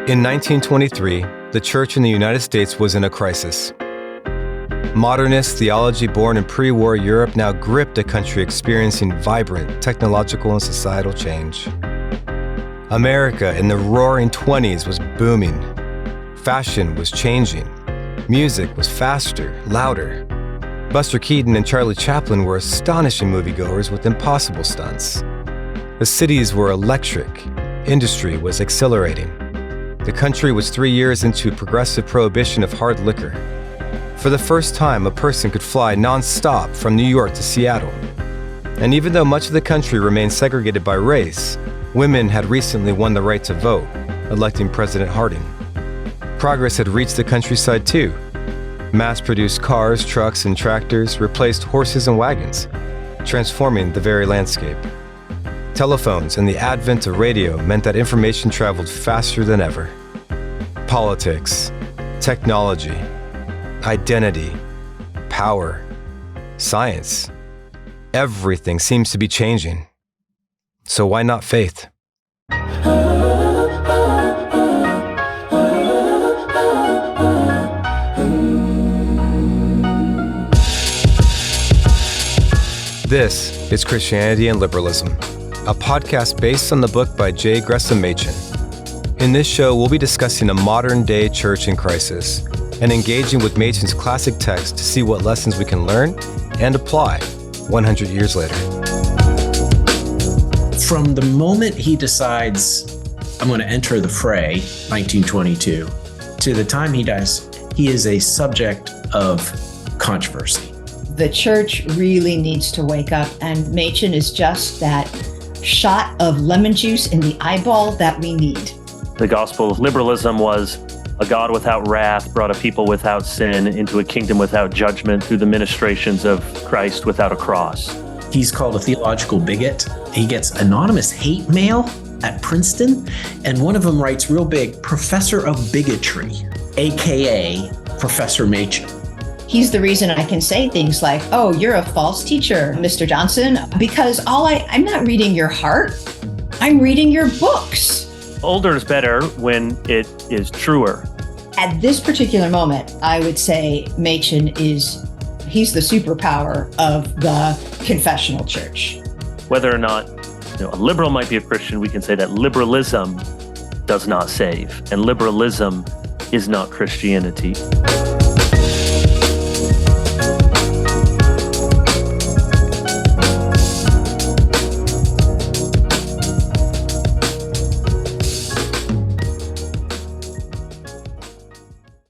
In 1923, the church in the United States was in a crisis. Modernist theology born in pre-war Europe now gripped a country experiencing vibrant technological and societal change. America in the roaring 20s was booming. Fashion was changing. Music was faster, louder. Buster Keaton and Charlie Chaplin were astonishing moviegoers with impossible stunts. The cities were electric. Industry was accelerating. The country was 3 years into progressive prohibition of hard liquor. For the first time, a person could fly non-stop from New York to Seattle. And even though much of the country remained segregated by race, women had recently won the right to vote, electing President Harding. Progress had reached the countryside too. Mass-produced cars, trucks, and tractors replaced horses and wagons, transforming the very landscape. Telephones and the advent of radio meant that information traveled faster than ever. Politics, technology, identity, power, science, everything seems to be changing. So why not faith? This is Christianity and Liberalism, a podcast based on the book by J. Gresham Machen. In this show, we'll be discussing a modern-day church in crisis and engaging with Machen's classic text to see what lessons we can learn and apply 100 years later. From the moment he decides, I'm going to enter the fray, 1922, to the time he dies, he is a subject of controversy. The church really needs to wake up, and Machen is just that shot of lemon juice in the eyeball that we need. The gospel of liberalism was a God without wrath brought a people without sin into a kingdom without judgment through the ministrations of Christ without a cross. He's called a theological bigot. He gets anonymous hate mail at Princeton, and one of them writes real big, Professor of Bigotry, AKA Professor Machen. He's the reason I can say things like, oh, you're a false teacher, Mr. Johnson, because I'm not reading your heart, I'm reading your books. Older is better when it is truer. At this particular moment, I would say Machen he's the superpower of the confessional church. Whether or not a liberal might be a Christian, we can say that liberalism does not save, and liberalism is not Christianity.